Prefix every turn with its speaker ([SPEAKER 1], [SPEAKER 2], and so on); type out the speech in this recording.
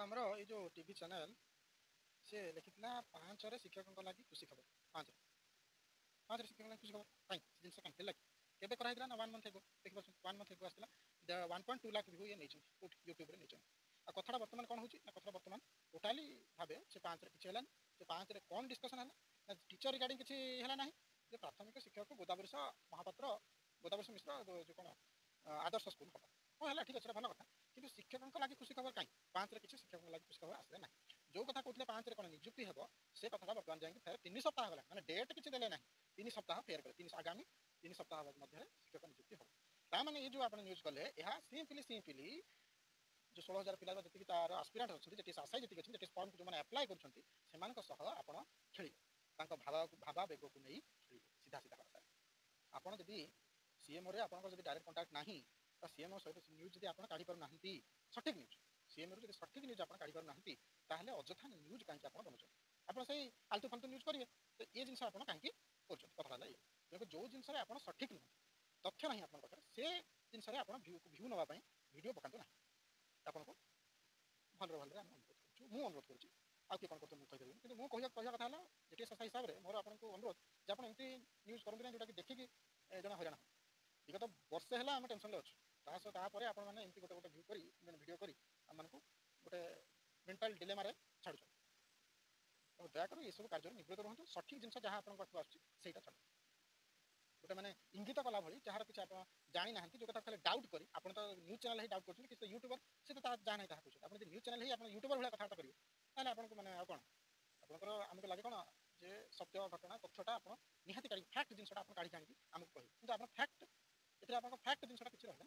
[SPEAKER 1] ଆମର ଏଇ ଯେଉଁ ଟିଭି ଚ୍ୟାନେଲ ସେ ଲେଖିଥିଲା 5ରେ ଶିକ୍ଷକଙ୍କ ଲାଗି ଖୁସି ଖବର। 5ରେ ଶିକ୍ଷକଙ୍କ ଲାଗି ଖୁସି ଖବର କାଇଁ ଜିନିଷ କାଇଁ ହେଲା କି କେବେ କରାହେଇଥିଲା ନା 1 ମନ୍ଥ ଏଗୋ ଦେଖିପାରୁଛନ୍ତି 1 ମନ୍ଥ ଏଗୋ ଆସିଥିଲା 1.2 ଲାଖ ଭିୟୁ ଇଏ ନେଇଛନ୍ତି କୋଉଠି ୟୁଟ୍ୟୁବରେ ନେଇଛନ୍ତି। ଆଉ କଥାଟା ବର୍ତ୍ତମାନ କ'ଣ ହେଉଛି ନା କଥାଟା ବର୍ତ୍ତମାନ ଟୋଟାଲି ଭାବେ ସେ 5ରେ କିଛି ହେଲାନି। ସେ 5ରେ କ'ଣ ଡିସ୍କସନ୍ ହେଲା ନା ଟିଚର ରିଗାର୍ଡିଂ କିଛି ହେଲା ନାହିଁ ଯେ ପ୍ରାଥମିକ ଶିକ୍ଷକ ଗୋଦାବରୀଶ ମହାପାତ୍ର ଗୋଦାବରୀଶ ମିଶ୍ର ଯେଉଁ କ'ଣ ଆଦର୍ଶ ସ୍କୁଲ ହେବ ହଁ ହେଲା ଠିକ୍ ଅଛି ସେଟା ଭଲ କଥା। କିନ୍ତୁ ଶିକ୍ଷକଙ୍କ ଲାଗି ଖୁସି ଖବର କାହିଁ 5ରେ କିଛି ଶିକ୍ଷକଙ୍କ ଲାଗି ଖୁସି ଖବର ଆସିଲା ନାହିଁ। ଯେଉଁ କଥା କହୁଥିଲେ 5ରେ କ'ଣ ନିଯୁକ୍ତି ହେବ ସେ କଥାଟା ବର୍ତ୍ତମାନ ଯାଇକି ଫେର 3 ସପ୍ତାହ ହେଲାଣି ମାନେ ଡେଟ୍ କିଛି ଦେଲେ ନାହିଁ 3 ସପ୍ତାହ ଫେର କଲେ ଆଗାମୀ 3 ସପ୍ତାହ ମଧ୍ୟରେ ଶିକ୍ଷକ ନିଯୁକ୍ତି ହେବ। ତାମାନେ ଏଇ ଯେଉଁ ଆପଣ ନ୍ୟୁଜ୍ କଲେ ଏହା ସିମ୍ପଲି ଯେଉଁ 16,000 ପିଲା ଯେତିକି ତାର ଆସ୍ପିରାଣ୍ଟ ଅଛନ୍ତି ଯେତିକି ଆଶାୟୀ ଯେତିକି ଅଛନ୍ତି ଯେତିକି ଫର୍ମକୁ ଯେଉଁମାନେ ଆପ୍ଲାଏ କରୁଛନ୍ତି ସେମାନଙ୍କ ସହ ଆପଣ ଖେଳିବେ ତାଙ୍କ ଭାବାବେଗକୁ ନେଇ ଖେଳିବେ ସିଧା କଥାରେ। ଆପଣ ଯଦି ସିଏମ୍ଓରେ ଆପଣଙ୍କର ଯଦି ଡାଇରେକ୍ଟ କଣ୍ଟାକ୍ଟ ନାହିଁ ତ ସିଏମ୍ଓ ସହିତ ନ୍ୟୁଜ୍ ଯଦି ଆପଣ କାଢ଼ିପାରୁନାହାନ୍ତି ସଠିକ୍ ନ୍ୟୁଜ୍ ସିଏମ୍ଓରୁ ଯଦି ସଠିକ୍ ନ୍ୟୁଜ୍ ଆପଣ କାଢ଼ିପାରୁନାହାନ୍ତି ତାହେଲେ ଅଯଥା ନ୍ୟୁଜ୍ କାହିଁକି ଆପଣ ବନଉଛନ୍ତି। ଆପଣ ସେଇ ଆଲତୁ ଫାଲତୁ ନ୍ୟୁଜ୍ କରିବେ ତ ଏ ଜିନିଷ ଆପଣ କାହିଁକି କରୁଛନ୍ତି କଥା ହେଲା ଇଏ ତେଣୁ ଯେଉଁ ଜିନିଷରେ ଆପଣ ସଠିକ୍ ନୁହନ୍ତି ତଥ୍ୟ ନାହିଁ ଆପଣଙ୍କ ପାଖରେ ସେ ଜିନିଷରେ ଆପଣ ଭ୍ୟୁ ନେବା ପାଇଁ ଭିଡ଼ିଓ ପକାନ୍ତୁ ନାହିଁ। ଆପଣଙ୍କୁ ଭଲରେ ଆମେ ଅନୁରୋଧ କରୁଛୁ ମୁଁ ଅନୁରୋଧ କରୁଛି ଆଉ କିଏ କ'ଣ କରୁଛନ୍ତି ମୁଁ କହିପାରିବିନି କିନ୍ତୁ ମୁଁ କହିବା କଥା ହେଲା ଯେଟିଏ ସଂସ୍ଥା ହିସାବରେ ମୋର ଆପଣଙ୍କୁ ଅନୁରୋଧ ଯେ ଆପଣ ଏମିତି ନ୍ୟୁଜ୍ କରନ୍ତୁ ନାହିଁ ଯେଉଁଟାକି ଦେଖିକି ଜଣେ ହଇରାଣ ହେବ। ବିଗତ ବର୍ଷେ ହେଲା ଆମେ ଟେନସନ୍ରେ ଅଛୁ ତାପରେ ଆପଣମାନେ ଏମିତି ଗୋଟେ ଭିଡ଼ିଓ କରି ଆମମାନଙ୍କୁ ଗୋଟେ ମେଣ୍ଟାଲ ଡିଲେମାରେ ଛାଡ଼ୁଛନ୍ତି। ତେଣୁ ଦୟାକରି ଏସବୁ କାର୍ଯ୍ୟରେ ନିବୃତ୍ତ ରୁହନ୍ତୁ ସଠିକ୍ ଜିନିଷ ଯାହା ଆପଣଙ୍କ ପାଖକୁ ଆସୁଛି ସେଇଟା ଛାଡ଼ନ୍ତୁ। ଗୋଟେ ମାନେ ଇଙ୍ଗିତ କଲା ଭଳି ଯାହାର କିଛି ଆପଣ ଜାଣିନାହାନ୍ତି ଯେଉଁ କଥା ଖାଲି ଡାଉଟ୍ କରି ଆପଣ ତ ନ୍ୟୁଜ୍ ଚ୍ୟାନେଲ୍ ହେଇ ଡାଉଟ୍ କରୁଛନ୍ତି କିଛି ୟୁଟ୍ୟୁବର ସେ ତ ଯାହା ନାହିଁ ତାହା କହୁଛନ୍ତି ଆପଣ ଯଦି ନ୍ୟୁଜ୍ ଚ୍ୟାନେଲ୍ ହେଇ ଆପଣ ୟୁଟ୍ୟୁବର ଭଳିଆ କଥାବାର୍ତ୍ତା କରିବେ ତାହେଲେ ଆପଣଙ୍କୁ ମାନେ ଆଉ କ'ଣ ଆପଣଙ୍କର ଆମକୁ ଲାଗେ କ'ଣ ଯେ ସତ୍ୟ ଘଟଣା ତଥ୍ୟଟା ଆପଣ ନିହାତି କାଢ଼ି ଫ୍ୟାକ୍ଟ ଜିନିଷଟା ଆପଣ କାଢ଼ିକି ଆଣିକି ଆମକୁ କହିବେ କିନ୍ତୁ ଆପଣ ଫ୍ୟାକ୍ଟ ଏଥିରେ ଆପଣଙ୍କ ଫ୍ୟାକ୍ଟ ଜିନିଷଟା କିଛି ରହିଲା